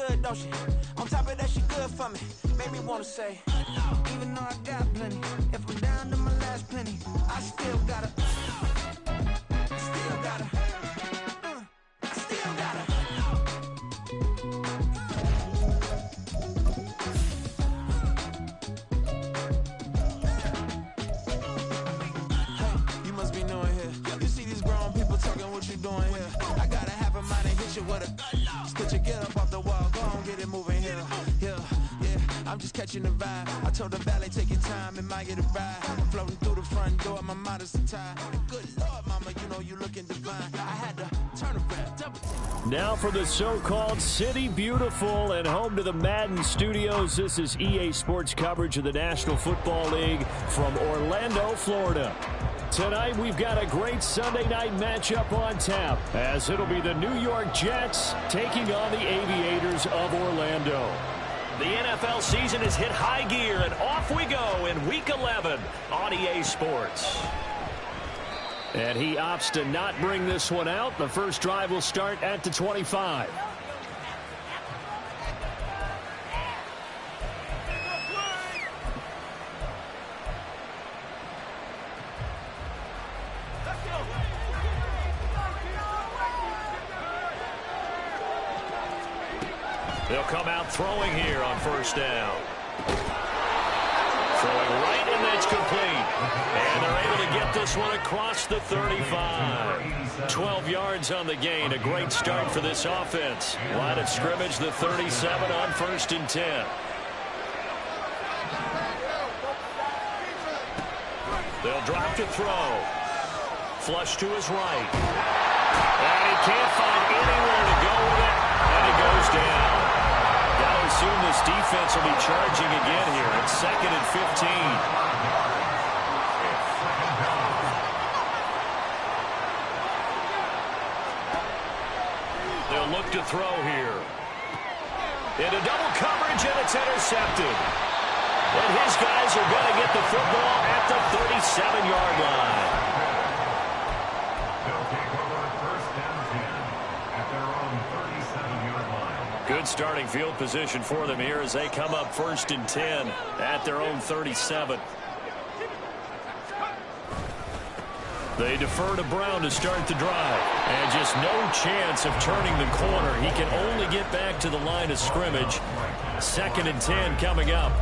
good, don't she? On top of that, she good for me. Made me wanna say, even though I got plenty, if I'm down to my last penny, I still gotta, I still gotta. Get up off the wall, go on, get it moving here. Yeah, I'm just catching the vibe. I told the valet, take your time, it might get a ride. Floating through the front door, my modest attire. Good Lord, mama, you know you looking divine. I had to turn around. Now for the so-called City Beautiful and home to the Madden Studios. This is EA Sports coverage of the National Football League from Orlando, Florida. Tonight, we've got a great Sunday night matchup on tap, as it'll be the New York Jets taking on the Aviators of Orlando. The NFL season has hit high gear, and off we go in Week 11 on EA Sports. And he opts to not bring this one out. The first drive will start at the 25. They'll come out throwing here on first down. Throwing right, and that's complete. And they're able to get this one across the 35. 12 yards on the gain. A great start for this offense. Line of scrimmage, the 37 on 1st and 10. They'll drop to throw. Flush to his right. And he can't find anywhere to go with it. And it goes down. Gotta assume this defense will be charging again here. It's 2nd and 15. They'll look to throw here. Into double coverage, and it's intercepted. And his guys are going to get the football at the 37-yard line. Good starting field position for them here as they come up 1st and 10 at their own 37. They defer to Brown to start the drive. And just no chance of turning the corner. He can only get back to the line of scrimmage. 2nd and 10 coming up.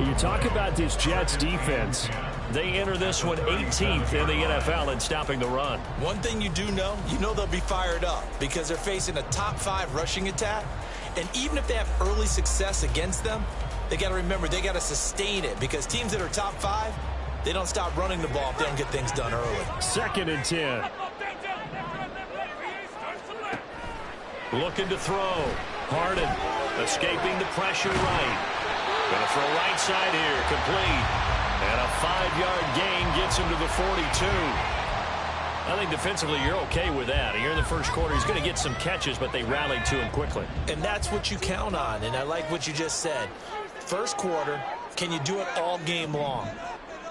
You talk about this Jets defense. They enter this one 18th in the NFL in stopping the run. One thing you do know, they'll be fired up because they're facing a top 5 rushing attack. And even if they have early success against them, they got to remember they got to sustain it because teams that are top 5, they don't stop running the ball if they don't get things done early. 2nd and 10. Looking to throw. Harden escaping the pressure right. Going to throw right side here, complete. And a 5-yard gain gets him to the 42. I think defensively you're okay with that. Here in the first quarter, he's going to get some catches, but they rallied to him quickly. And that's what you count on, and I like what you just said. First quarter, can you do it all game long?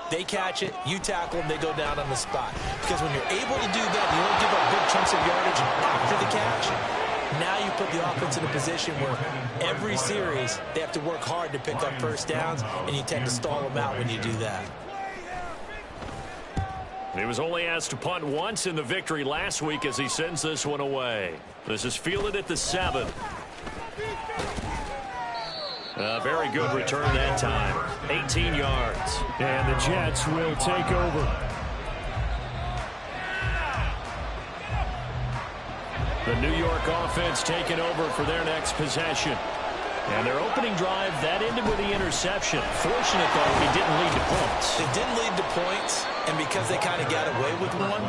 They catch it, you tackle them, they go down on the spot. Because when you're able to do that, you don't give up big chunks of yardage after the catch. Now you put the offense in a position where every series they have to work hard to pick up first downs, and you tend to stall them out when you do that. He was only asked to punt once in the victory last week as he sends this one away. This is fielded at the 7. A very good return that time. 18 yards. And the Jets will take over. The New York offense taking over for their next possession. And their opening drive, that ended with the interception. Fortunate, though, it didn't lead to points. It didn't lead to points, and because they kind of got away with one,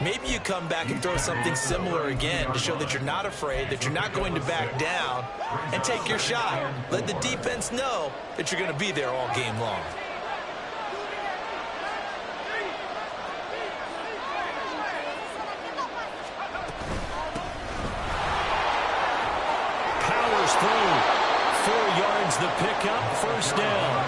maybe you come back and throw something similar again to show that you're not afraid, that you're not going to back down, and take your shot. Let the defense know that you're going to be there all game long. Powers through. 4 yards the pickup, first down.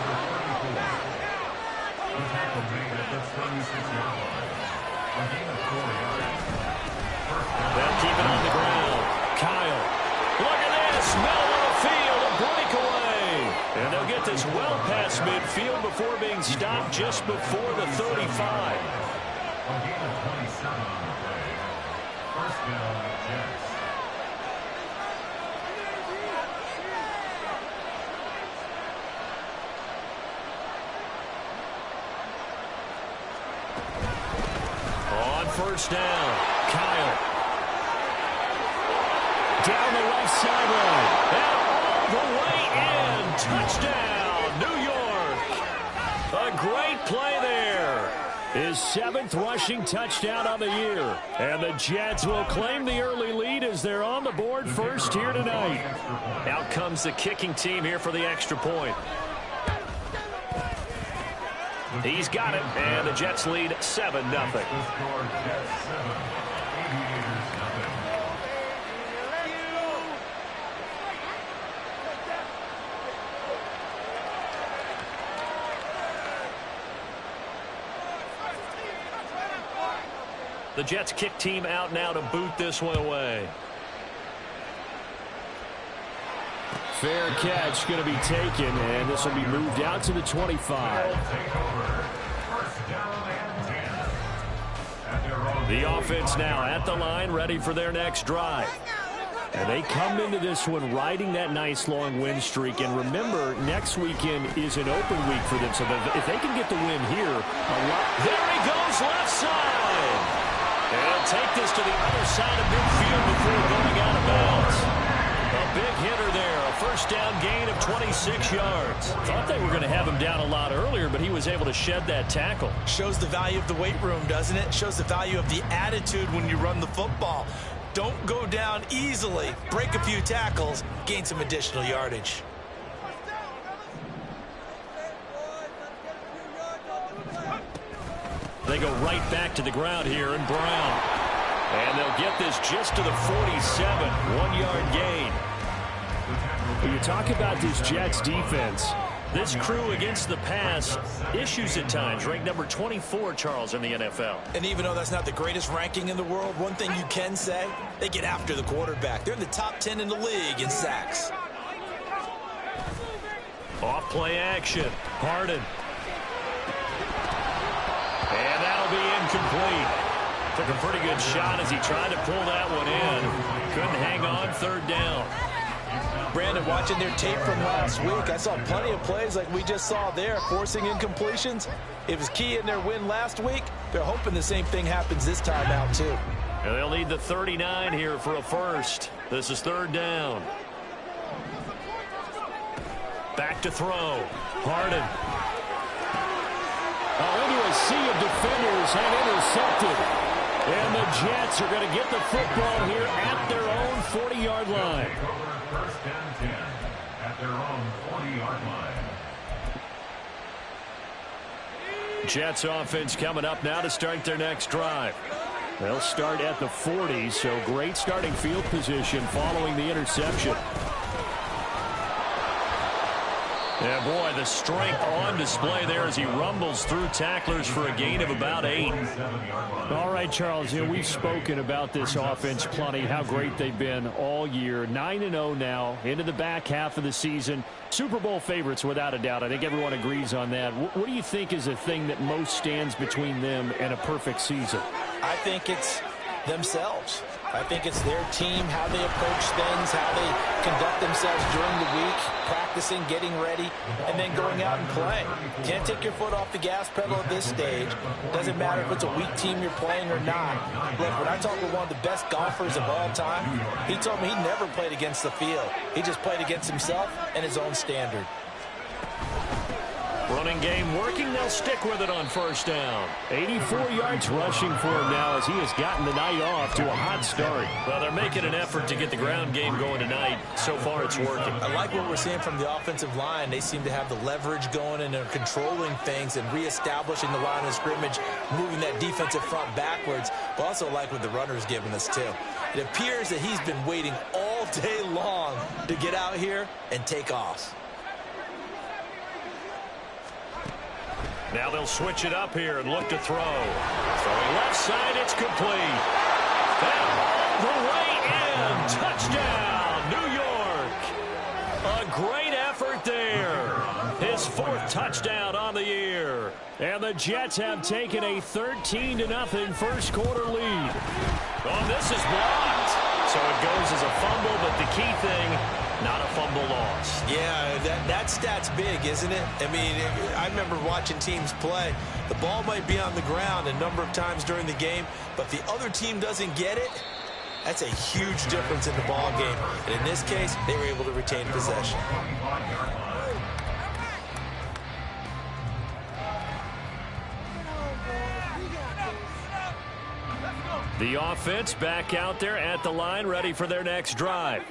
They'll keep it on the ground. Kyle. Look at this. this well past midfield before being stopped just before the 35. First down, Jets. On first down, Kyle. Down the left sideline. And all the way in. Touchdown, New York. A great play there. His 7th rushing touchdown on the year. And the Jets will claim the early lead as they're on the board first here tonight. Out comes the kicking team here for the extra point. He's got it, and the Jets lead 7-0. The Jets kick team out now to boot this one away. Fair catch going to be taken, and this will be moved out to the 25. The offense now at the line, ready for their next drive. And they come into this one riding that nice long win streak. And remember, next weekend is an open week for them. So if they can get the win here, a lot. There he goes, left side. And he'll take this to the other side of midfield before going out of bounds. A big hitter there, a first down gain of 26 yards. Thought they were going to have him down a lot earlier, but he was able to shed that tackle. Shows the value of the weight room, doesn't it? Shows the value of the attitude when you run the football. Don't go down easily. Break a few tackles, gain some additional yardage. They go right back to the ground here in Brown. And they'll get this just to the 47, 1-yard gain. When you talk about this Jets defense, this crew against the pass, issues at times, ranked number 24, Charles, in the NFL. And even though that's not the greatest ranking in the world, one thing you can say, they get after the quarterback. They're in the top 10 in the league in sacks. Off play action, Harden. And that'll be incomplete. Took a pretty good shot as he tried to pull that one in. Couldn't hang on, third down. Brandon, watching their tape from last week, I saw plenty of plays like we just saw there, forcing incompletions. It was key in their win last week. They're hoping the same thing happens this time out, too. And they'll need the 39 here for a first. This is third down. Back to throw. Harden. Into a sea of defenders and intercepted. And the Jets are going to get the football here at their own 40-yard line. First and 10 at their own 40-yard line. Jets offense coming up now to start their next drive. They'll start at the 40, so great starting field position following the interception. Yeah, boy, the strength on display there as he rumbles through tacklers for a gain of about 8. All right, Charles, we've spoken about this offense plenty, how great they've been all year. 9-0 now, into the back half of the season. Super Bowl favorites, without a doubt. I think everyone agrees on that. What do you think is the thing that most stands between them and a perfect season? I think it's themselves. I think it's their team, how they approach things, how they conduct themselves during the week, practicing, getting ready, and then going out and playing. Can't take your foot off the gas pedal at this stage. Doesn't matter if it's a weak team you're playing or not. Look, when I talk with one of the best golfers of all time, he told me he never played against the field. He just played against himself and his own standard. Running game working. They'll stick with it on first down. 84 yards rushing for him now as he has gotten the night off to a hot start. Well, they're making an effort to get the ground game going tonight. So far, it's working. I like what we're seeing from the offensive line. They seem to have the leverage going, and they're controlling things and reestablishing the line of scrimmage, moving that defensive front backwards. But also like what the runner's giving us, too. It appears that he's been waiting all day long to get out here and take off. Now they'll switch it up here and look to throw. Throwing left side, it's complete. And all the way in. Touchdown, New York. A great effort there. his 4th touchdown on the year. And the Jets have taken a 13-0 first quarter lead. Oh, this is blocked. So it goes as a fumble, but the key thing, not a fumble loss. Yeah, that stat's big, isn't it? I mean, I remember watching teams play. The ball might be on the ground a number of times during the game, but if the other team doesn't get it, that's a huge difference in the ball game. And in this case, they were able to retain possession. The offense back out there at the line, ready for their next drive.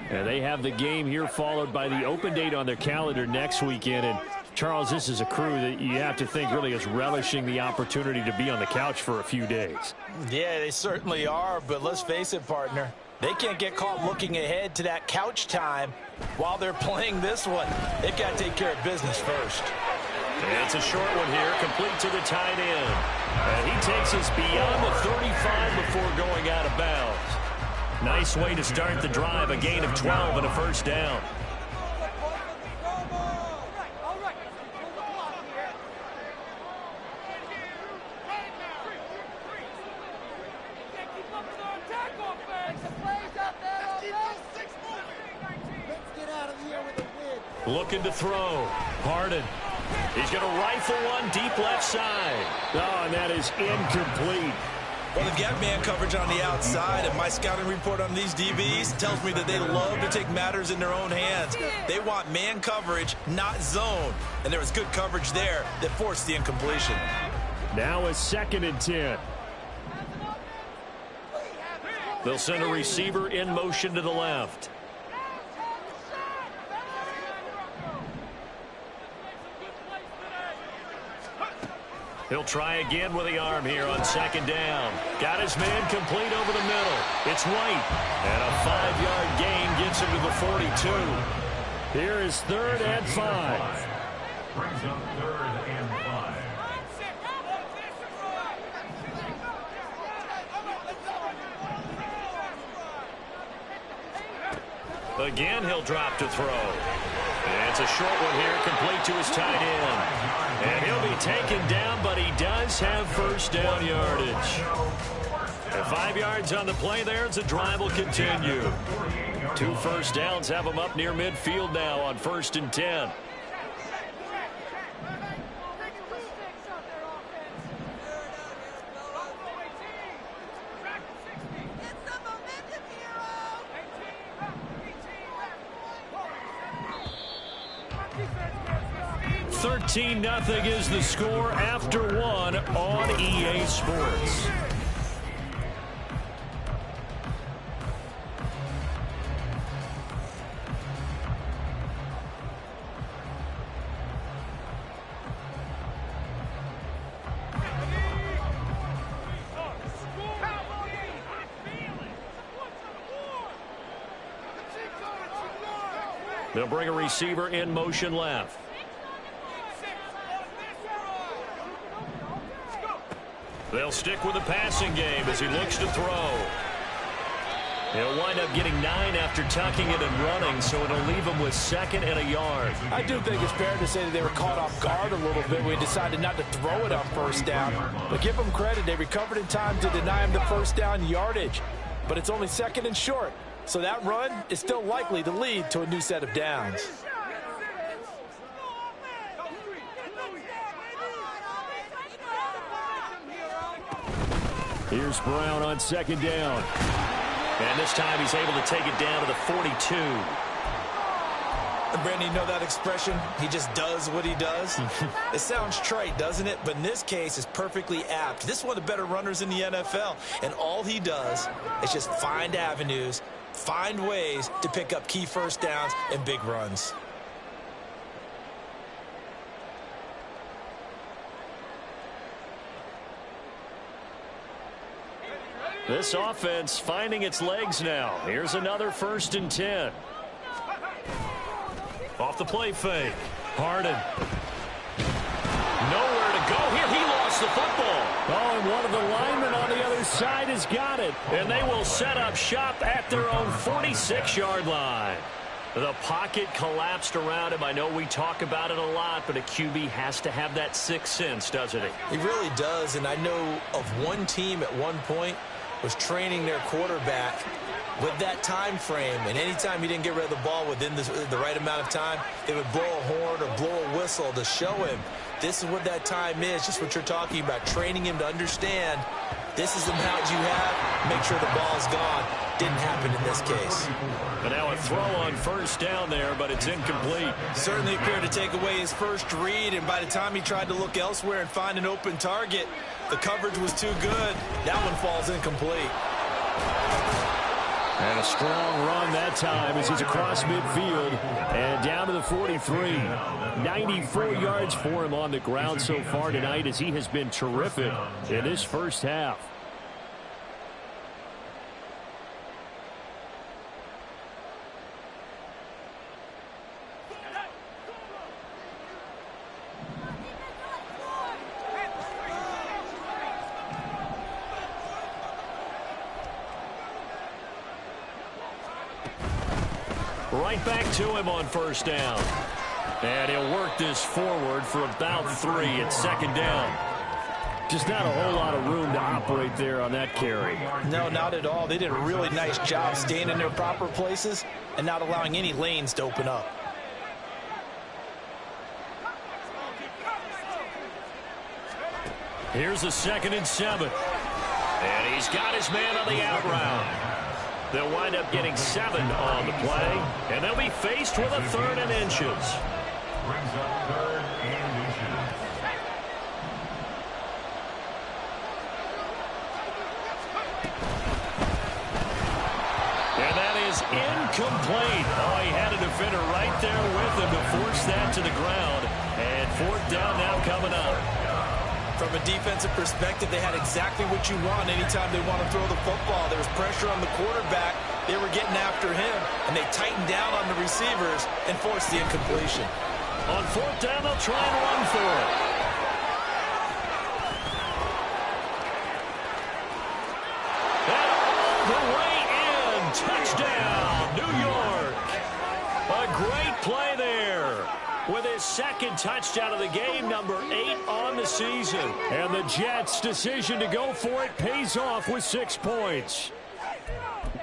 And they have the game here followed by the open date on their calendar next weekend. And Charles, this is a crew that you have to think really is relishing the opportunity to be on the couch for a few days. Yeah, they certainly are, but let's face it, partner. They can't get caught looking ahead to that couch time while they're playing this one. They've got to take care of business first. And it's a short one here, complete to the tight end. And he takes us beyond the 35 before going out of bounds. Nice way to start the drive, a gain of 12 and a first down. Looking to throw. Harden. He's going to rifle one deep left side. Oh, and that is incomplete. Well, they've got man coverage on the outside, and my scouting report on these DBs tells me that they love to take matters in their own hands. They want man coverage, not zone. And there was good coverage there that forced the incompletion. Now a 2nd and 10. They'll send a receiver in motion to the left. He'll try again with the arm here on 2nd down. Got his man complete over the middle. It's White. And a 5-yard gain gets him to the 42. Here is 3rd and 5. Brings up 3rd and 5. Again, he'll drop to throw. And it's a short one here, complete to his tight end. And he'll be taken down, but he does have first down yardage. And 5 yards on the play there as the drive will continue. 2 first downs have him up near midfield now on 1st and 10. $13-0 is the score after 1 on EA Sports. They'll bring a receiver in motion left. They'll stick with the passing game as he looks to throw. He'll wind up getting 9 after tucking it and running, so it'll leave him with 2nd and a yard. I do think it's fair to say that they were caught off guard a little bit when we decided not to throw it on 1st down. But give them credit. They recovered in time to deny him the 1st down yardage. But it's only 2nd and short. So that run is still likely to lead to a new set of downs. Here's Brown on 2nd down. And this time he's able to take it down to the 42. And Brandon, you know that expression? He just does what he does? It sounds trite, doesn't it? But in this case, it's perfectly apt. This is one of the better runners in the NFL. And all he does is just find avenues, find ways to pick up key first downs and big runs. This offense finding its legs now. Here's another 1st and 10. Off the play fake. Harden. Nowhere to go here. He lost the football. Oh, and one of the linemen on the other side has got it. And they will set up shop at their own 46-yard line. The pocket collapsed around him. I know we talk about it a lot, but a QB has to have that sixth sense, doesn't he? He really does, and I know of one team at one point was training their quarterback with that time frame, and anytime he didn't get rid of the ball within the right amount of time, they would blow a horn or blow a whistle to show him this is what that time is, just what you're talking about, training him to understand this is the amount you have, make sure the ball's gone. Didn't happen in this case. But now a throw on first down there, but it's incomplete. Certainly appeared to take away his first read, and by the time he tried to look elsewhere and find an open target, the coverage was too good. That one falls incomplete. And a strong run that time as he's across midfield and down to the 43. 94 yards for him on the ground so far tonight as he has been terrific in this first half. Right back to him on first down. And he'll work this forward for about 3 at second down. Just not a whole lot of room to operate there on that carry. No, not at all. They did a really nice job staying in their proper places and not allowing any lanes to open up. Here's a 2nd and 7. And he's got his man on the out route. They'll wind up getting 7 on the play, and they'll be faced with a 3rd and inches. Brings up 3rd and inches. And that is incomplete. Oh, he had a defender right there with him to force that to the ground. And 4th down now coming up. From a defensive perspective, they had exactly what you want anytime they want to throw the football. There was pressure on the quarterback. They were getting after him, and they tightened down on the receivers and forced the incompletion. On 4th down, they'll try and run for it. And all the way in. Touchdown, New York. A great play there. With his 2nd touchdown of the game, number 8 on the season. And the Jets' decision to go for it pays off with 6 points.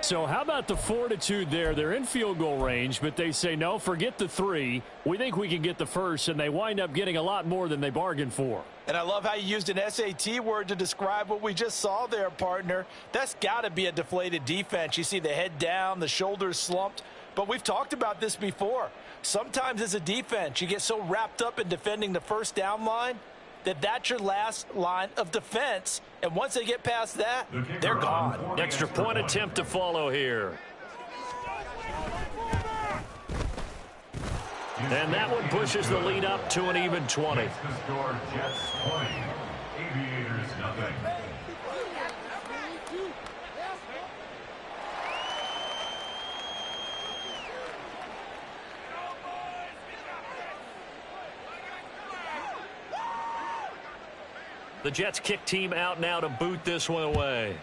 So how about the fortitude there? They're in field goal range, but they say, no, forget the 3. We think we can get the first, and they wind up getting a lot more than they bargained for. And I love how you used an SAT word to describe what we just saw there, partner. That's got to be a deflated defense. You see the head down, the shoulders slumped. But we've talked about this before. Sometimes as a defense, you get so wrapped up in defending the first down line that that's your last line of defense. And once they get past that, they're gone. Extra point attempt to follow here. And that one pushes the lead up to an even 20. The score, Jets 20, Aviators nothing. The Jets kick team out now to boot this one away.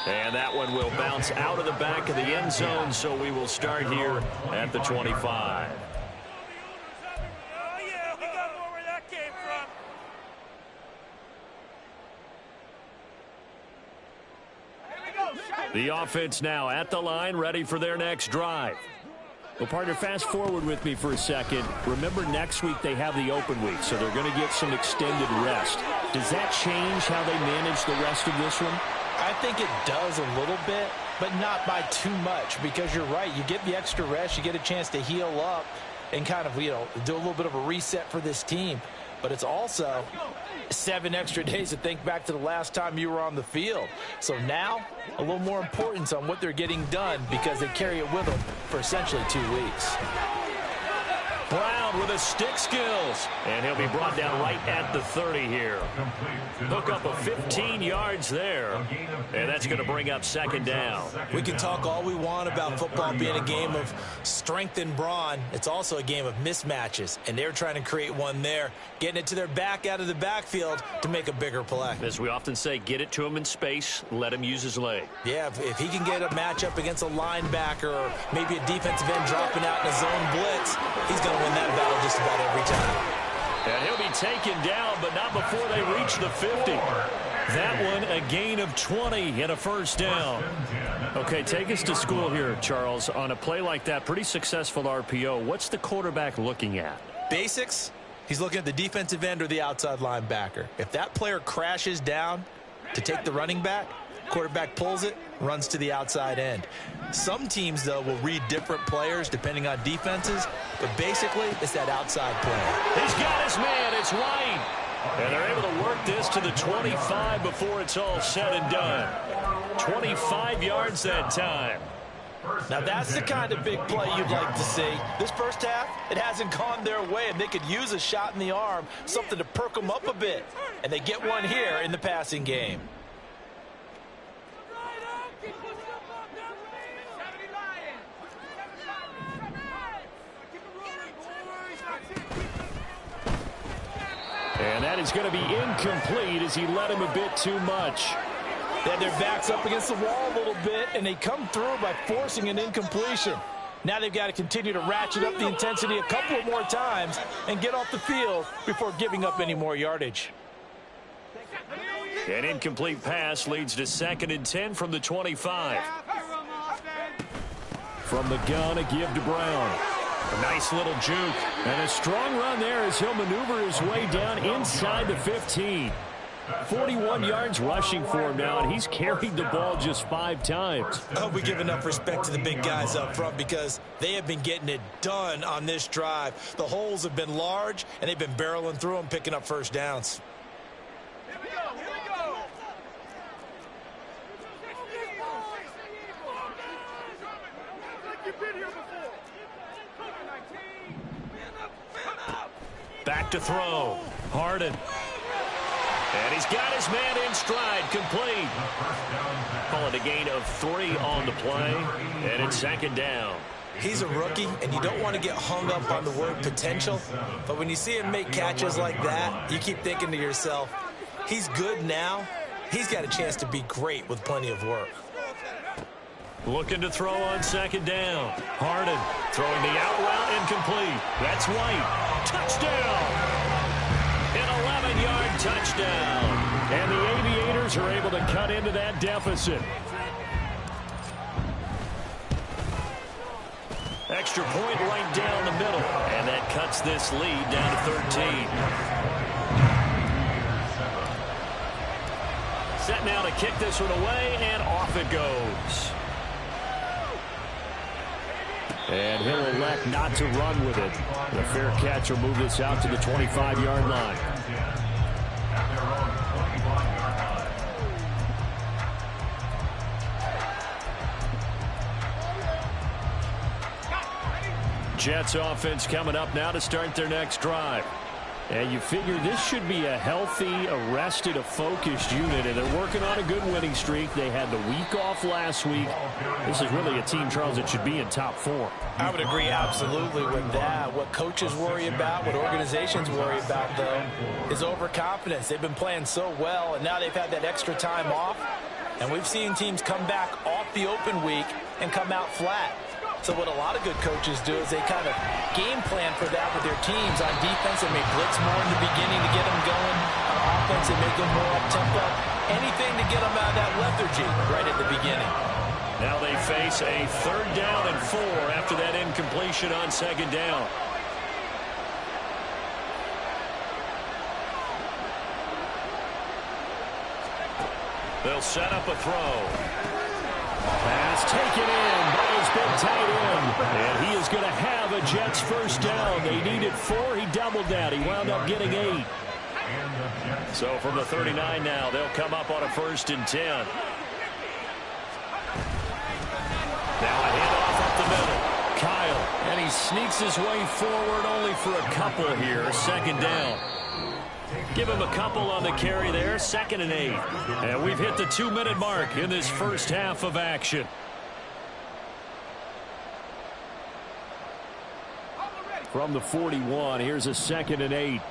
And that one will bounce out of the back of the end zone, so we will start here at the 25. The offense now at the line, ready for their next drive. Well, partner, fast forward with me for a second. Remember, next week they have the open week, so they're going to get some extended rest. Does that change how they manage the rest of this one? I think it does a little bit, but not by too much, because you're right. You get the extra rest. You get a chance to heal up and kind of, do a little bit of a reset for this team. But it's also 7 extra days to think back to the last time you were on the field. So now, a little more importance on what they're getting done because they carry it with them for essentially 2 weeks. Brown with his stick skills. And he'll be brought down right at the 30 here. Hook up of 15 yards there. And that's going to bring up second down. We can talk all we want about football being a game of strength and brawn. It's also a game of mismatches. And they're trying to create one there, getting it to their back out of the backfield to make a bigger play. As we often say, get it to him in space, let him use his leg. Yeah, if he can get a matchup against a linebacker or maybe a defensive end dropping out in a zone blitz, he's going to win that battle just about every time. And he'll be taken down, but not before they reach the 50. That one, a gain of 20 and a first down. Okay, take us to school here, Charles. On a play like that, pretty successful RPO. What's the quarterback looking at? Basics. He's looking at the defensive end or the outside linebacker. If that player crashes down to take the running back, quarterback pulls it, runs to the outside end. Some teams, though, will read different players depending on defenses, but basically it's that outside player. He's got his man. It's White. And they're able to work this to the 25 before it's all said and done. 25 yards that time. Now, that's the kind of big play you'd like to see. This first half, it hasn't gone their way, and they could use a shot in the arm, something to perk them up a bit. And they get one here in the passing game. And that is going to be incomplete as he led him a bit too much. They had their backs up against the wall a little bit, and they come through by forcing an incompletion. Now they've got to continue to ratchet up the intensity a couple of more times and get off the field before giving up any more yardage. An incomplete pass leads to 2nd and 10 from the 25. From the gun, a give to Brown. A nice little juke. And a strong run there as he'll maneuver his way down inside the 15. 41 yards rushing for him now, and he's carried the ball just 5 times. I hope we give enough respect to the big guys up front because they have been getting it done on this drive. The holes have been large, and they've been barreling through them, picking up first downs. Back to throw. Harden. And he's got his man in stride, complete. Call it a gain of 3 on the play, and it's 2nd down. He's a rookie, and you don't want to get hung up on the word potential, but when you see him make catches like that, you keep thinking to yourself, he's good now. He's got a chance to be great with plenty of work. Looking to throw on 2nd down. Harden throwing the out route incomplete. That's White. Touchdown! An 11-yard touchdown. And the Aviators are able to cut into that deficit. Extra point right down the middle. And that cuts this lead down to 13. Set now to kick this one away, and off it goes. And he'll elect not to run with it. The fair catch will move this out to the 25-yard line. Jets offense coming up now to start their next drive. And you figure this should be a healthy, arrested, a focused unit, and they're working on a good winning streak. They had the week off last week. This is really a team, Charles, that should be in top 4. I would agree absolutely with that. What coaches worry about, what organizations worry about, though, is overconfidence. They've been playing so well, and now they've had that extra time off. And we've seen teams come back off the open week and come out flat. So what a lot of good coaches do is they kind of game plan for that with their teams. On defense, they may blitz more in the beginning to get them going. On offense, they may go more up-tempo. Anything to get them out of that lethargy right at the beginning. Now they face a 3rd down and 4 after that incompletion on 2nd down. They'll set up a throw. Pass taken in by his big tight end. And he is going to have a Jets first down. They needed 4. He doubled that. He wound up getting 8. So from the 39 now, they'll come up on a 1st and 10. Now a handoff up the middle. Kyle, and he sneaks his way forward only for a couple here. Second down. Give him a couple on the carry there. 2nd and 8. And we've hit the 2-minute mark in this first half of action. From the 41, here's a 2nd and 8.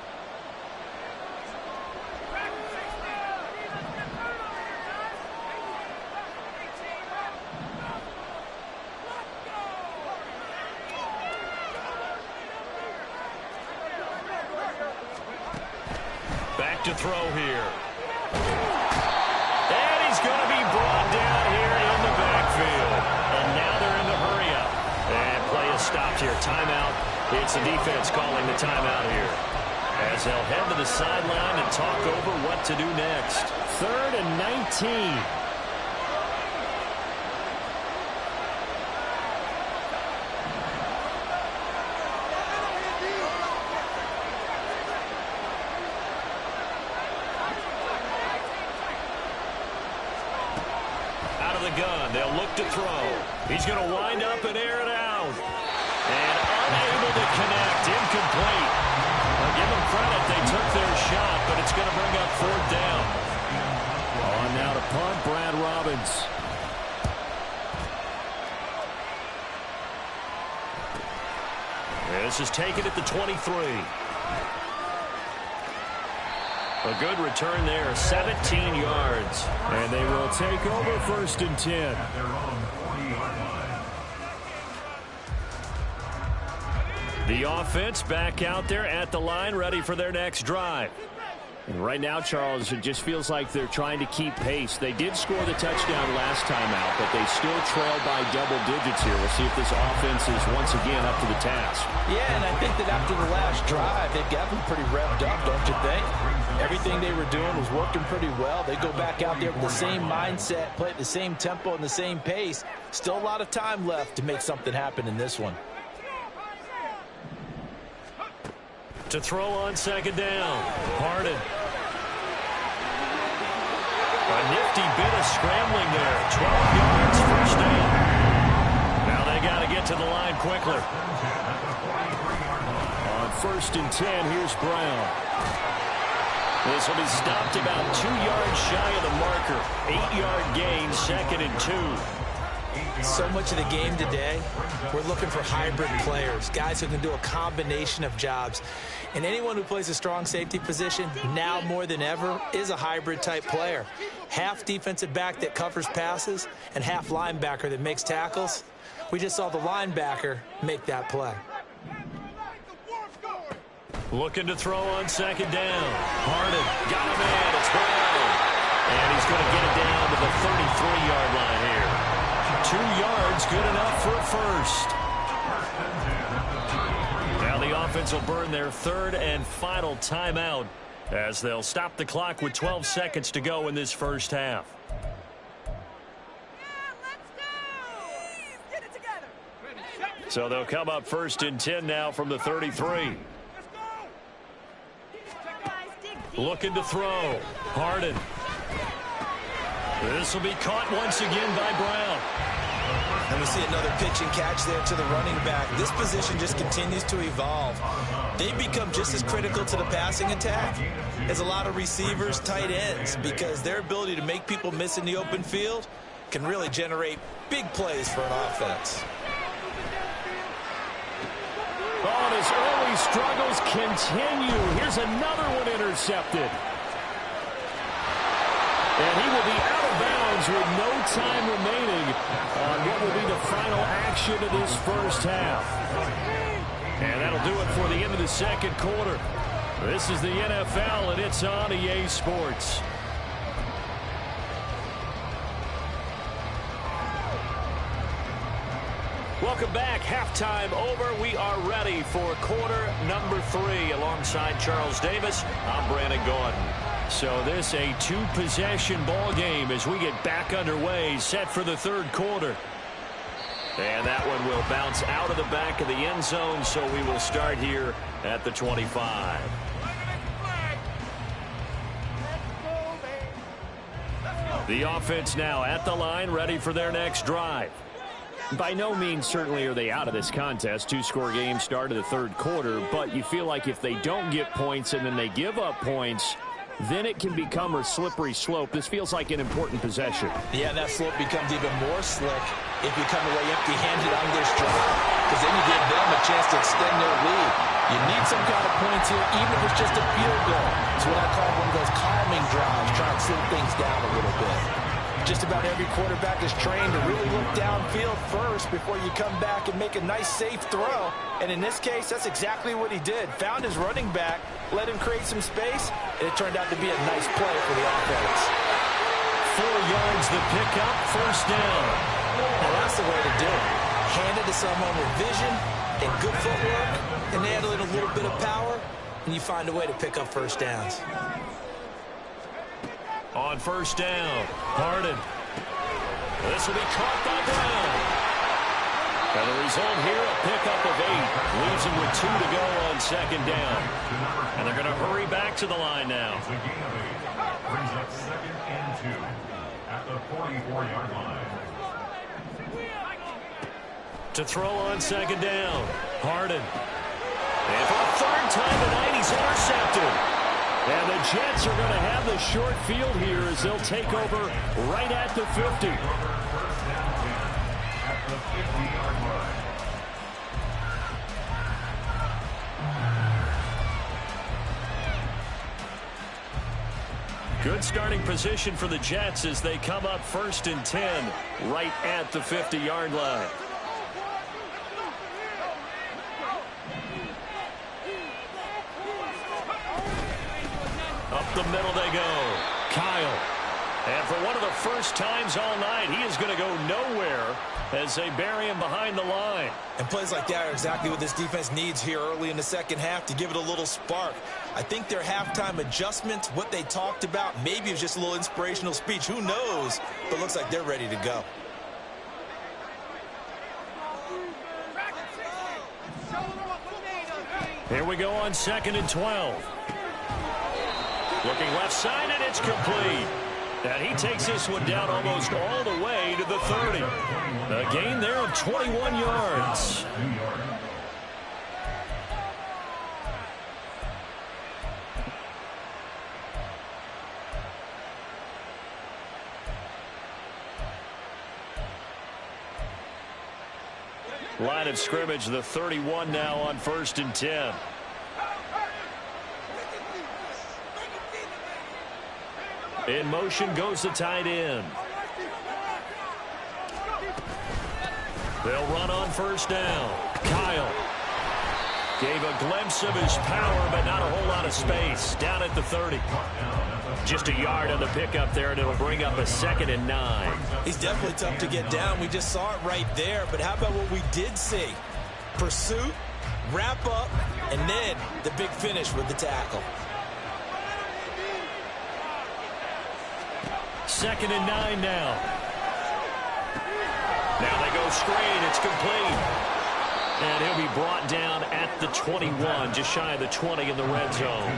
Back to throw here. And he's going to be brought down here in the backfield. And now they're in the hurry up. And play is stopped here. Timeout. It's the defense calling the timeout here. As they'll head to the sideline and talk over what to do next. 3rd and 19. Gun. They'll look to throw. He's going to wind up and air it out. And unable to connect. Incomplete. I'll give them credit. They took their shot, but it's going to bring up 4th down. On now to punt, Brad Robbins. This is taken at the 23. A good return there, 17 yards. And they will take over 1st and 10. The offense back out there at the line, ready for their next drive. And right now, Charles, it just feels like they're trying to keep pace. They did score the touchdown last time out, but they still trail by double digits here. We'll see if this offense is once again up to the task. Yeah, and I think that after the last drive, they've got them pretty revved up, don't you think? Everything they were doing was working pretty well. They go back out there with the same mindset, play at the same tempo and the same pace. Still a lot of time left to make something happen in this one. To throw on 2nd down, Harden. A nifty bit of scrambling there. 12 yards, 1st down. Now they got to get to the line quickly. On 1st and 10, here's Brown. This will be stopped about 2 yards shy of the marker. 8-yard gain, 2nd and 2. So much of the game today, we're looking for hybrid players, guys who can do a combination of jobs. And anyone who plays a strong safety position, now more than ever, is a hybrid type player. Half defensive back that covers passes and half linebacker that makes tackles. We just saw the linebacker make that play. Looking to throw on 2nd down. Harden got him in. It's Brown. And he's going to get it down to the 33-yard line here. 2 yards, good enough for a 1st. Now the offense will burn their 3rd and final timeout as they'll stop the clock with 12 seconds to go in this first half. So they'll come up 1st and 10 now from the 33. Looking to throw. Harden. This will be caught once again by Brown. And we see another pitch and catch there to the running back. This position just continues to evolve. They become just as critical to the passing attack as a lot of receivers, tight ends, because their ability to make people miss in the open field can really generate big plays for an offense. Oh, and his early struggles continue. Here's another one intercepted. And he will be out of bounds with no time remaining on what will be the final action of this first half. And that'll do it for the end of the 2nd quarter. This is the NFL, and it's on EA Sports. Welcome back. Halftime over. We are ready for quarter number 3. Alongside Charles Davis, I'm Brandon Gordon. So this a 2-possession ball game as we get back underway, set for the 3rd quarter. And that one will bounce out of the back of the end zone, so we will start here at the 25. The offense now at the line, ready for their next drive. By no means certainly are they out of this contest. Two-score game start of the third quarter, but you feel like if they don't get points and then they give up points, then it can become a slippery slope. This feels like an important possession. Yeah, that slope becomes even more slick if you come away empty-handed on this drive, because then you give them a chance to extend their lead. You need some kind of points here, even if it's just a field goal. It's what I call one of those calming drives, trying to slow things down a little bit. Just about every quarterback is trained to really look downfield first before you come back and make a nice, safe throw. And in this case, that's exactly what he did. Found his running back, let him create some space, and it turned out to be a nice play for the offense. 4 yards the pickup, first down. Well, that's the way to do it. Hand it to someone with vision and good footwork, and add in a little bit of power, and you find a way to pick up first downs. On first down, Harden. This will be caught by Brown. And the result here, a pickup of 8. Leaves him with 2 to go on second down. And they're going to hurry back to the line now. The gain of 8 brings up 2nd and 2 at the 44-yard line. To throw on second down, Harden. And for a third time tonight, he's intercepted. And the Jets are going to have the short field here as they'll take over right at the 50. First down 10 at the 50-yard line. Good starting position for the Jets as they come up 1st and 10 right at the 50-yard line. Up the middle they go. Kyle. And for one of the first times all night, he is going to go nowhere as they bury him behind the line. And plays like that are exactly what this defense needs here early in the second half to give it a little spark. I think their halftime adjustment, what they talked about, maybe it was just a little inspirational speech. Who knows? But looks like they're ready to go. Here we go on 2nd and 12. Looking left side, and it's complete. And he takes this one down almost all the way to the 30. A gain there of 21 yards. Line of scrimmage, the 31 now on 1st and 10. In motion goes the tight end. They'll run on first down. Kyle gave a glimpse of his power, but not a whole lot of space. Down at the 30. Just a yard on the pickup there, and it'll bring up a 2nd and 9. He's definitely tough to get down. We just saw it right there. But how about what we did see? Pursuit, wrap up, and then the big finish with the tackle. 2nd and 9 now. Now they go screen. It's complete. And he'll be brought down at the 21, just shy of the 20 in the red zone.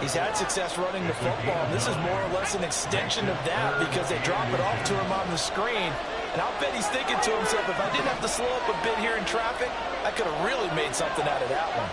He's had success running the football, and this is more or less an extension of that because they drop it off to him on the screen. And I'll bet he's thinking to himself, if I didn't have to slow up a bit here in traffic, I could have really made something out of that one.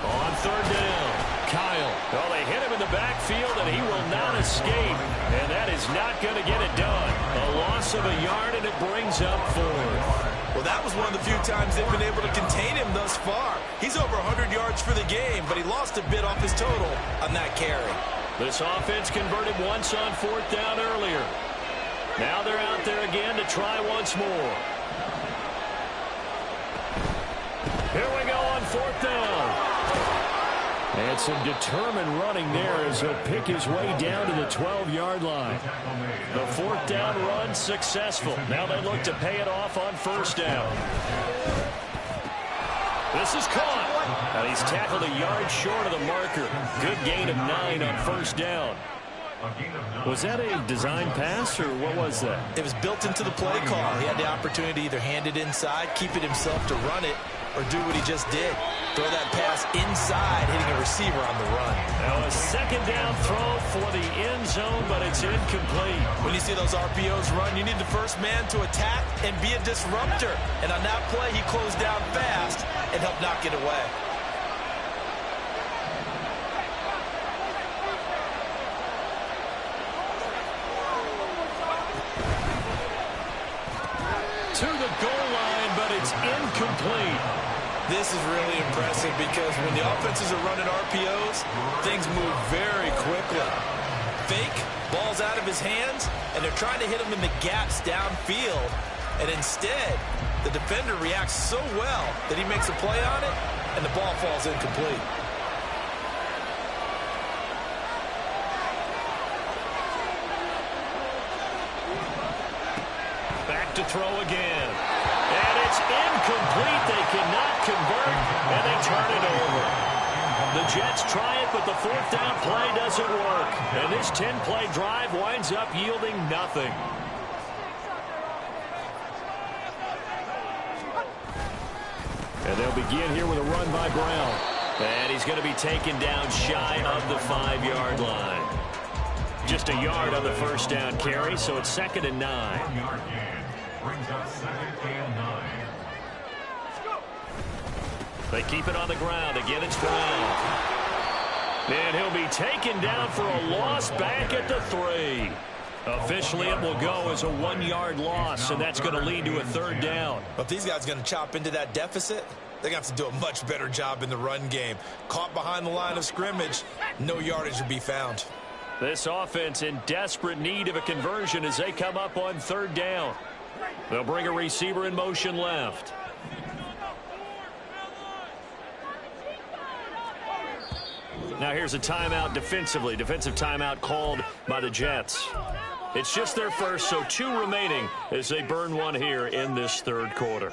On third down, Kyle. Well, they hit him in the backfield, and he will not escape. And that is not going to get it done. A loss of a yard, and it brings up 4th. Well, that was one of the few times they've been able to contain him thus far. He's over 100 yards for the game, but he lost a bit off his total on that carry. This offense converted once on 4th down earlier. Now they're out there again to try once more. Here we go on 4th down. And some determined running there as he'll pick his way down to the 12-yard line. The 4th down run successful. Now they look to pay it off on 1st down. This is caught. And he's tackled a yard short of the marker. Good gain of 9 on 1st down. Was that a design pass, or what was that? It was built into the play call. He had the opportunity to either hand it inside, keep it himself to run it, or do what he just did. Throw that pass inside, hitting a receiver on the run. Now a second down throw for the end zone, but it's incomplete. When you see those RPOs run, you need the first man to attack and be a disruptor. And on that play, he closed down fast and helped knock it away. To the goal line, but it's incomplete. This is really impressive because when the offenses are running RPOs, things move very quickly. Fake, ball's out of his hands, and they're trying to hit him in the gaps downfield. And instead, the defender reacts so well that he makes a play on it, and the ball falls incomplete. Back to throw again. And it's incomplete. They cannot convert, and they turn it over. The Jets try it, but the fourth down play doesn't work. And this 10-play drive winds up yielding nothing. And they'll begin here with a run by Brown. And he's going to be taken down shy of the 5-yard line. Just a yard on the first down carry, so it's 2nd and 9. 1-yard gain brings up 2nd and 9. They keep it on the ground. Again, it's Brown. And he'll be taken down for a loss back at the 3. Officially, it will go as a 1-yard loss, and that's going to lead to a 3rd down. If these guys are going to chop into that deficit, they're going to have to do a much better job in the run game. Caught behind the line of scrimmage, no yardage will be found. This offense in desperate need of a conversion as they come up on 3rd down. They'll bring a receiver in motion left. Now here's a timeout defensively. Defensive timeout called by the Jets. It's just their first, so 2 remaining as they burn one here in this 3rd quarter.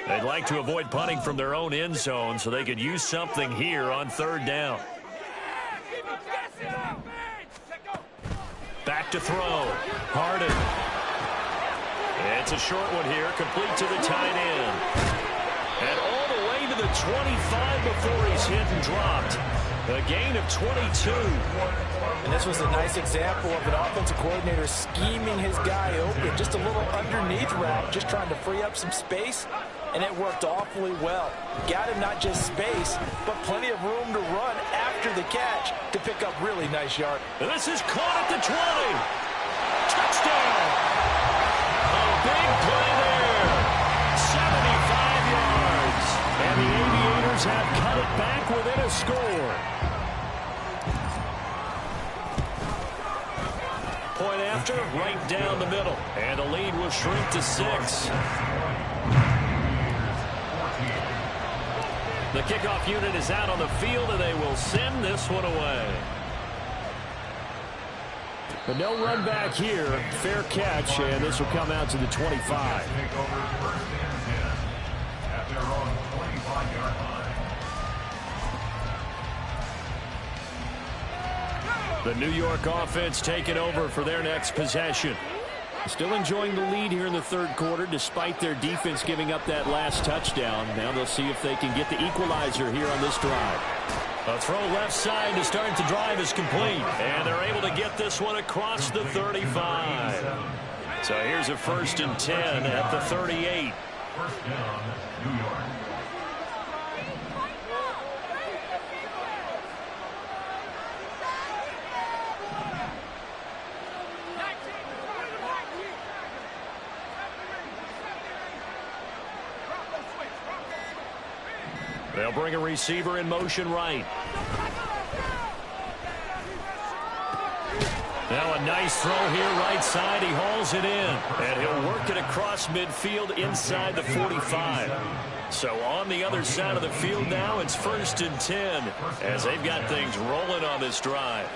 They'd like to avoid punting from their own end zone so they could use something here on 3rd down. Back to throw. Harden. It's a short one here, complete to the tight end. And all the way to the 25 before he's hit and dropped. A gain of 22. And this was a nice example of an offensive coordinator scheming his guy open. Just a little underneath route, just trying to free up some space. And it worked awfully well. Got him not just space, but plenty of room to run after the catch to pick up really nice yard. And this is caught at the 20. Touchdown. A big play there. 75 yards. And the Aviators have cut it back within a score. Point after, right down the middle. And the lead will shrink to 6. The kickoff unit is out on the field, and they will send this one away. But no run back here. Fair catch, and this will come out to the 25. Take over 1st and 10 at their own 25-yard line. The New York offense taking over for their next possession. Still enjoying the lead here in the 3rd quarter despite their defense giving up that last touchdown. Now they'll see if they can get the equalizer here on this drive. A throw left side to start the drive is complete. And they're able to get this one across the 35. So here's a 1st and 10 at the 38. 1st down, New York. They'll bring a receiver in motion right. Now a nice throw here right side. He hauls it in. And he'll work it across midfield inside the 45. So on the other side of the field now, it's 1st and 10 as they've got things rolling on this drive.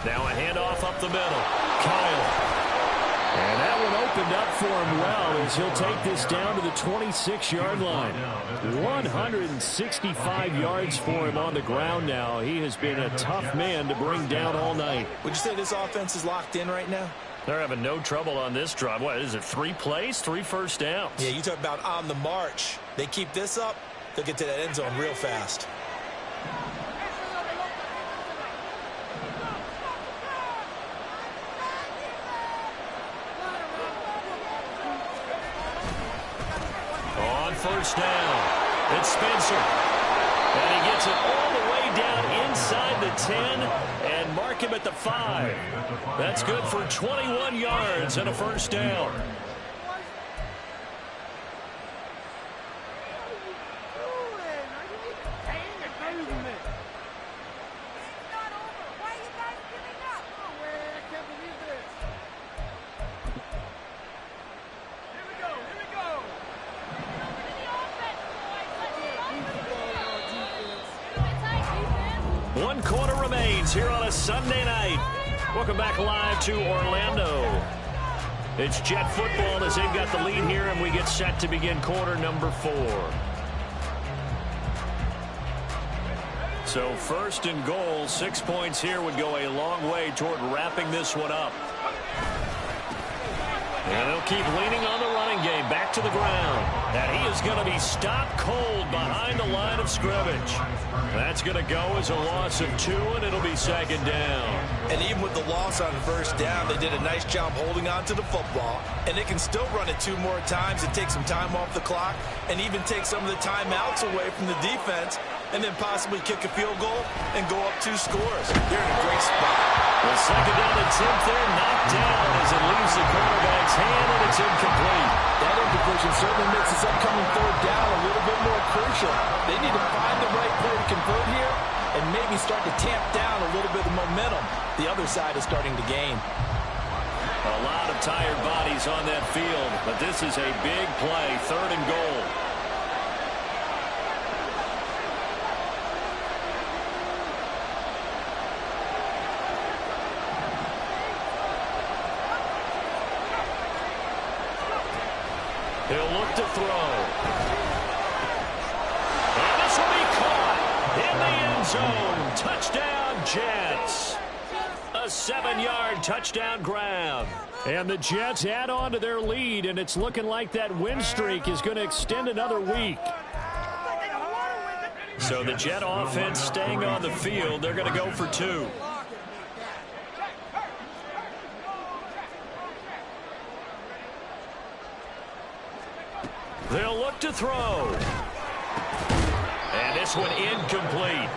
Now a handoff up the middle. Kyle. And that one opened up for him well as he'll take this down to the 26-yard line. 165 yards for him on the ground now. He has been a tough man to bring down all night. Would you say this offense is locked in right now? They're having no trouble on this drive. What is it, 3 plays, 3 first downs? Yeah, you talk about on the march. They keep this up, they'll get to that end zone real fast. On first down, it's Spencer. And he gets it all the way down inside the 10 and mark him at the 5. That's good for 21 yards and a first down. One quarter remains here on a Sunday night. Welcome back live to Orlando. It's Jet football as they've got the lead here, and we get set to begin quarter number 4. So first and goal, 6 points here would go a long way toward wrapping this one up. And they'll keep leaning on the running game back to the ground. And he is going to be stopped cold behind the line of scrimmage. That's going to go as a loss of 2, and it'll be second down. And even with the loss on first down, they did a nice job holding on to the football. And they can still run it 2 more times and take some time off the clock and even take some of the timeouts away from the defense and then possibly kick a field goal and go up 2 scores. They're in a great spot. The second down attempt there knocked down as it leaves the quarterback's hand, and it's incomplete. That incompletion certainly makes this upcoming third down a little bit more crucial. They need to find the right play to convert here and maybe start to tamp down a little bit of momentum. The other side is starting to gain. A lot of tired bodies on that field, but this is a big play, third and goal. He'll look to throw. And this will be caught in the end zone. Touchdown, Jets. A 7-yard touchdown grab. And the Jets add on to their lead, and it's looking like that win streak is going to extend another week. So the Jet offense staying on the field. They're going to go for 2. They'll look to throw. And this one incomplete.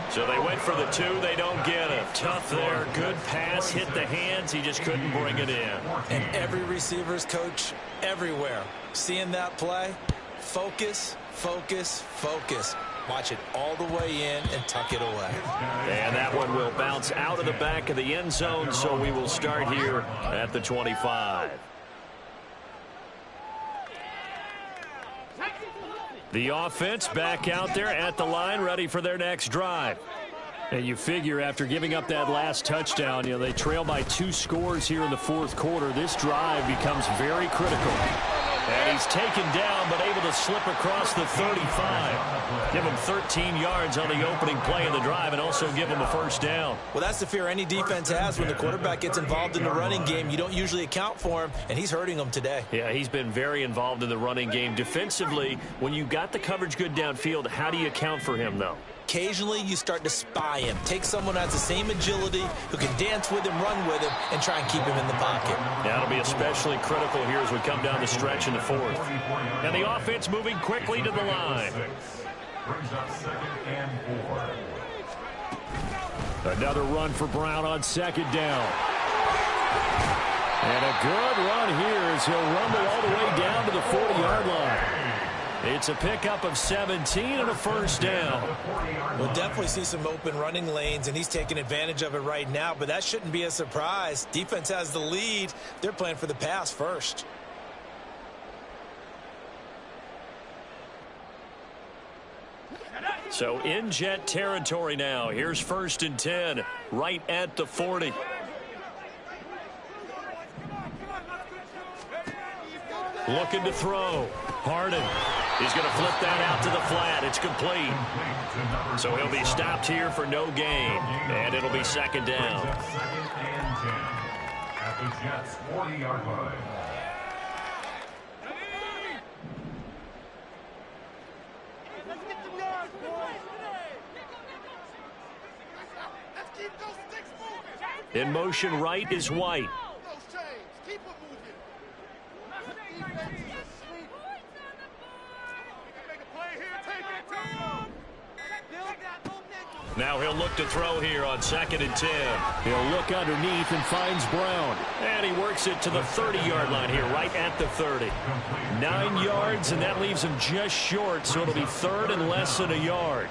So they went for the 2. They don't get it. Tough there. Good pass. Hit the hands. He just couldn't bring it in. And every receiver's coach everywhere. Seeing that play, focus, focus, focus. Watch it all the way in and tuck it away. And that one will bounce out of the back of the end zone, so we will start here at the 25. The offense back out there at the line, ready for their next drive. And you figure after giving up that last touchdown, they trail by 2 scores here in the fourth quarter. This drive becomes very critical. And he's taken down, but able to slip across the 35. Give him 13 yards on the opening play of the drive and also give him a first down. Well, that's the fear any defense has when the quarterback gets involved in the running game. You don't usually account for him, and he's hurting them today. Yeah, he's been very involved in the running game. Defensively, when you got the coverage good downfield, how do you account for him, though? Occasionally, you start to spy him. Take someone who has the same agility, who can dance with him, run with him, and try and keep him in the pocket. That'll be especially critical here as we come down the stretch in the fourth. And the offense moving quickly to the line. Brings up 2nd and 4. Another run for Brown on second down. And a good run here as he'll rumble all the way down to the 40-yard line. It's a pickup of 17 and a first down. We'll definitely see some open running lanes, and he's taking advantage of it right now, but that shouldn't be a surprise. Defense has the lead. They're playing for the pass first. So in Jet territory now. Here's 1st and 10, right at the 40. Looking to throw. Harden. He's going to flip that out to the flat. It's complete. So he'll be stopped here for no gain. And it'll be second down. Second and 10 at the Jets' 40-yard line. In motion right is White. Now he'll look to throw here on 2nd and 10. He'll look underneath and finds Brown. And he works it to the 30-yard line here, right at the 30. 9 yards, and that leaves him just short, so it'll be third and less than a yard.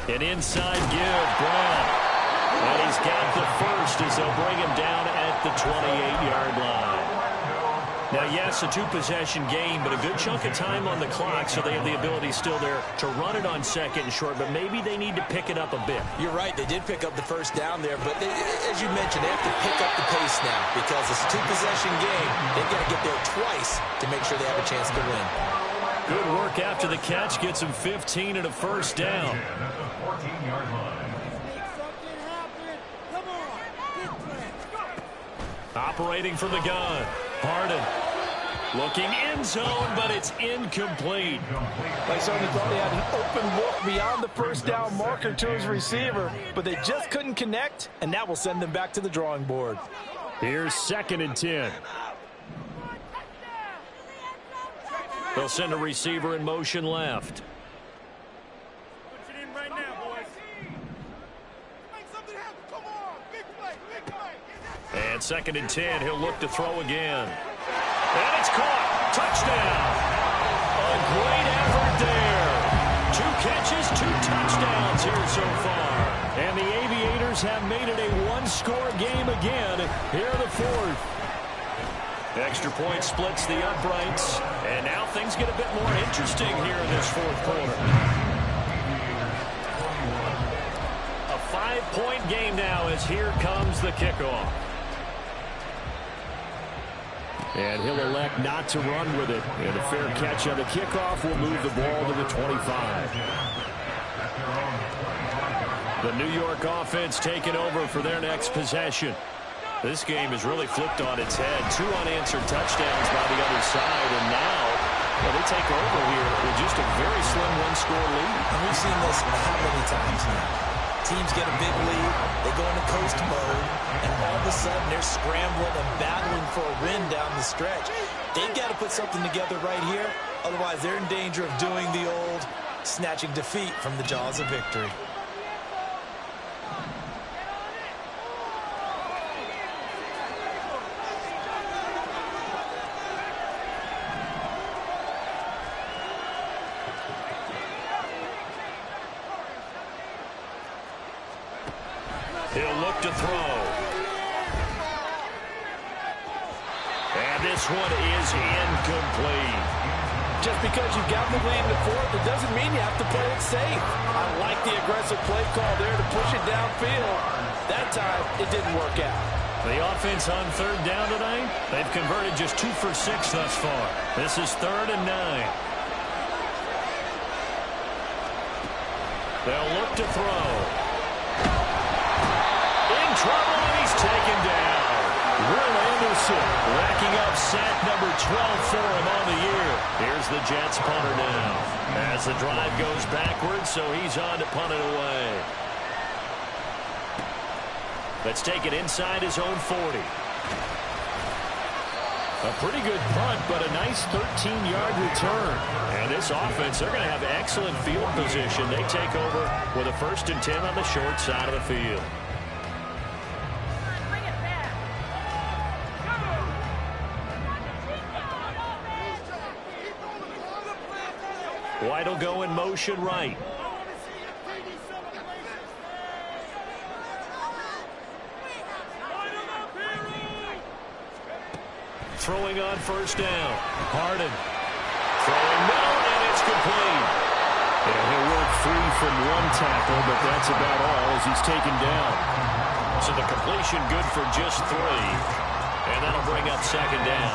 An inside give, Brown. And he's got the first as they'll bring him down at the 28-yard line. Now, yes, a two-possession game, but a good chunk of time on the clock, so they have the ability still there to run it on 2nd and short, but maybe they need to pick it up a bit. You're right. They did pick up the first down there, but as you mentioned, they have to pick up the pace now because it's a two-possession game. They've got to get there twice to make sure they have a chance to win. Good work after the catch. Gets him 15 and a first down. At the 14-yard line. Operating from the gun. Harden. Looking end zone, but it's incomplete. They certainly thought he had an open look beyond the first down marker to his receiver, but they just couldn't connect, and that will send them back to the drawing board. Here's 2nd and 10. They'll send a receiver in motion left. And 2nd and 10, he'll look to throw again. And it's caught. Touchdown. A great effort there. 2 catches, 2 touchdowns here so far. And the Aviators have made it a one-score game again here in the 4th. Extra point splits the uprights. And now things get a bit more interesting here in this 4th quarter. A 5-point game now as here comes the kickoff. And he'll elect not to run with it. And a fair catch on the kickoff will move the ball to the 25. The New York offense taking over for their next possession. This game is really flipped on its head. 2 unanswered touchdowns by the other side. And now, well, they take over here with just a very slim one-score lead. And we've seen this how many times now? Teams get a big lead, they go into coast mode, and all of a sudden they're scrambling and battling for a win down the stretch. They've got to put something together right here, otherwise they're in danger of doing the old snatching defeat from the jaws of victory. He'll look to throw. And this one is incomplete. Just because you've got the lead in the 4th, it doesn't mean you have to play it safe. I like the aggressive play call there to push it downfield. That time, it didn't work out. The offense on 3rd down tonight, they've converted just 2 for 6 thus far. This is 3rd and 9. They'll look to throw. In trouble, and he's taken down. Will Anderson racking up sack number 12 for him on the year. Here's the Jets punter now. As the drive goes backwards, so he's on to punt it away. Let's take it inside his own 40. A pretty good punt, but a nice 13-yard return. And this offense, they're going to have excellent field position. They take over with a 1st and 10 on the short side of the field. White will go in motion right. Throwing on 1st down. Harden. Throwing middle, and it's complete. And he'll work 3 from one tackle, but that's about all as he's taken down. So the completion good for just 3. And that'll bring up second down.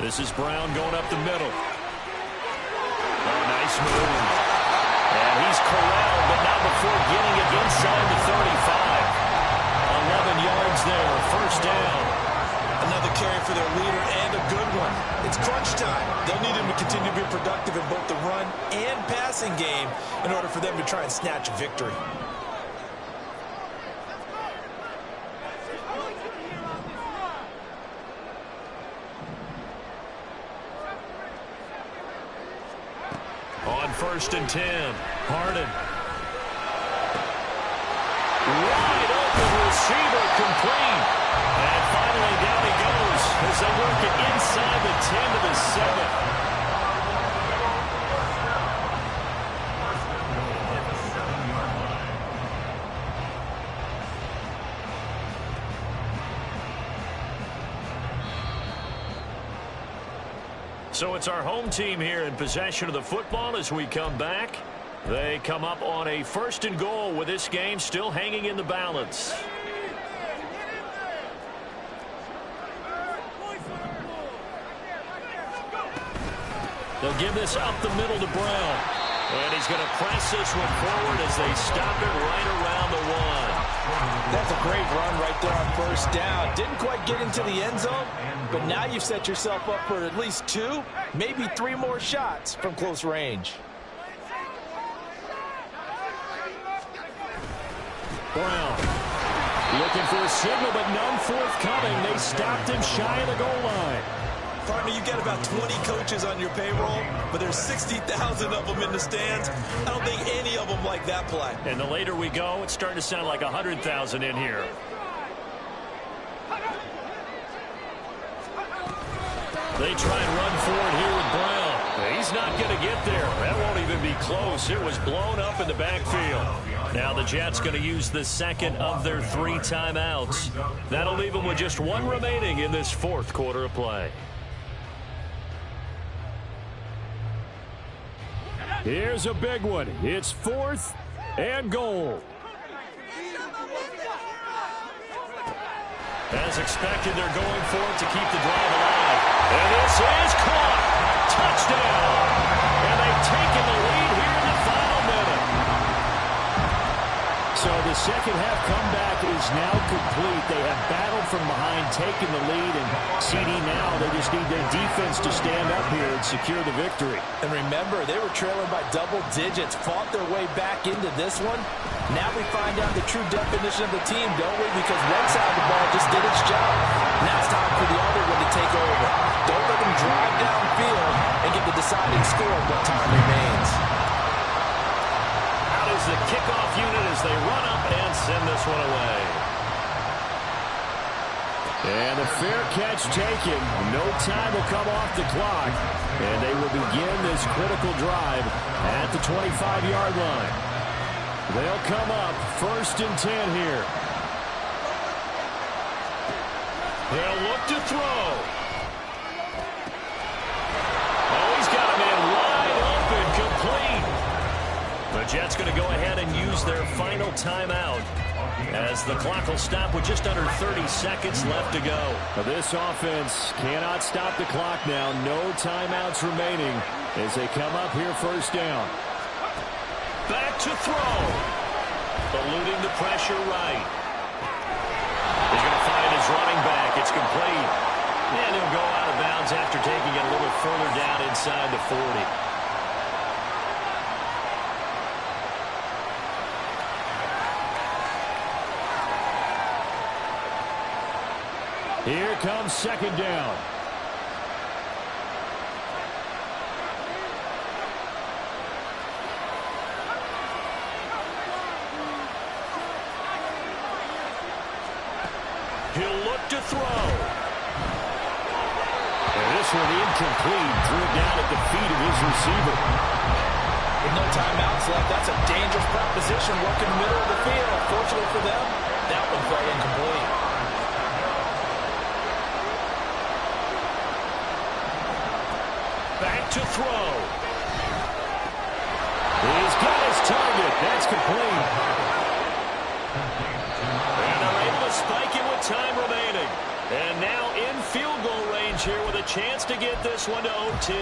This is Brown going up the middle. Oh, nice move. And he's corralled, but not before getting it inside the 35. 11 yards there, first down. Another carry for their leader and a good one. It's crunch time. They'll need him to continue to be productive in both the run and passing game in order for them to try and snatch a victory. On 1st and 10, Harden. Wide open receiver, complete. And finally down he goes as they work it inside the 10 to the 7. So it's our home team here in possession of the football as we come back. They come up on a 1st and goal with this game still hanging in the balance. They'll give this up the middle to Brown. And he's going to press this one forward as they stop it right around the 1. That's a great run right there on 1st down. Didn't quite get into the end zone, but now you've set yourself up for at least 2, maybe 3 more shots from close range. Brown looking for a signal, but none forthcoming. They stopped him shy of the goal line. Partner, you've got about 20 coaches on your payroll, but there's 60,000 of them in the stands. I don't think any of them like that play. And the later we go, it's starting to sound like 100,000 in here. They try and run forward here with Brown. He's not going to get there. That won't even be close. It was blown up in the backfield. Now the Jets going to use the second of their 3 timeouts. That'll leave them with just 1 remaining in this 4th quarter of play. Here's a big one. It's 4th and goal. As expected, they're going for it to keep the drive alive. And this is caught. Touchdown. And they've taken the lead here in the final minute. So the second half comeback is now complete. They have battled from behind, taken the lead, and CD now they just need their defense to stand up here and secure the victory. And remember, they were trailing by double digits, fought their way back into this one. Now we find out the true definition of the team, don't we? Because one side of the ball just did its job. Now it's time for the other one to take over. Don't let them drive downfield and get the deciding score what time remains. Out is the kickoff unit as they run up and send this one away. And a fair catch taken. No time will come off the clock. And they will begin this critical drive at the 25-yard line. They'll come up 1st and 10 here. They'll look to throw. Oh, he's got a man wide open, complete. The Jets going to go ahead and use their final timeout as the clock will stop with just under 30 seconds left to go. This offense cannot stop the clock now. No timeouts remaining as they come up here 1st down. Back to throw. Eluding the pressure right. He's going to find his running back. It's complete. And he'll go out of bounds after taking it a little further down inside the 40. Here comes 2nd down. He'll look to throw. And this one incomplete. Threw it down at the feet of his receiver. With no timeouts left, that's a dangerous proposition working the middle of the field. Fortunately for them, that one fell incomplete. to throw. He's got his target. That's complete. And they're able to spike it with time remaining. And now in field goal range here with a chance to get this one to OT.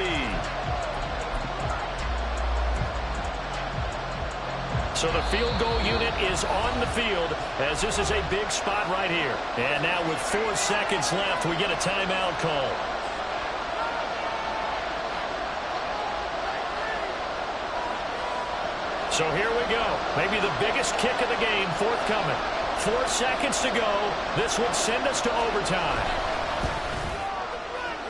So the field goal unit is on the field as this is a big spot right here. And now with 4 seconds left, we get a timeout call. So here we go. Maybe the biggest kick of the game forthcoming. 4 seconds to go. This would send us to overtime.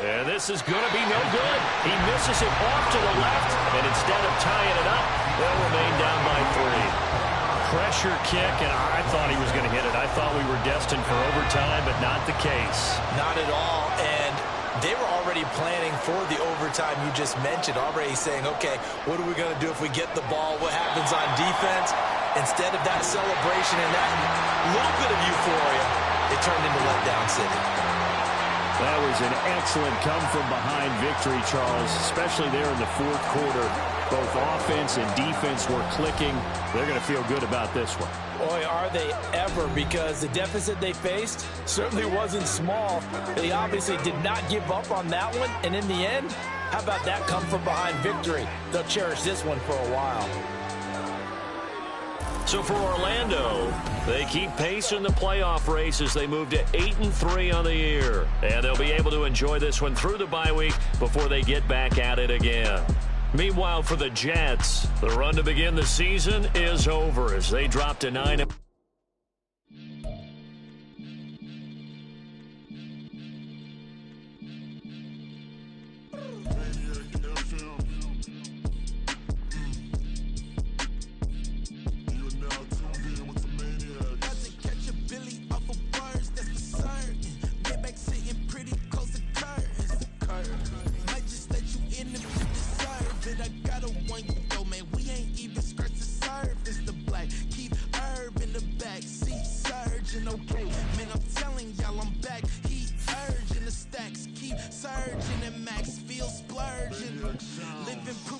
And this is going to be no good. He misses it off to the left, and instead of tying it up, they'll remain down by 3. Pressure kick, and I thought he was going to hit it. I thought we were destined for overtime, but not the case. Not at all, and they were already planning for the overtime you just mentioned, already saying, okay, what are we going to do if we get the ball? What happens on defense? Instead of that celebration and that little bit of euphoria, it turned into letdown city. That was an excellent come-from-behind victory, Charles, especially there in the fourth quarter. Both offense and defense were clicking. They're going to feel good about this one. Boy, are they ever, because the deficit they faced certainly wasn't small. They obviously did not give up on that one, and in the end, how about that come-from-behind victory? They'll cherish this one for a while. So for Orlando, they keep pace in the playoff race as they move to 8-3 on the year. And they'll be able to enjoy this one through the bye week before they get back at it again. Meanwhile, for the Jets, the run to begin the season is over as they drop to 9. Surging and max feel splurging. Living proof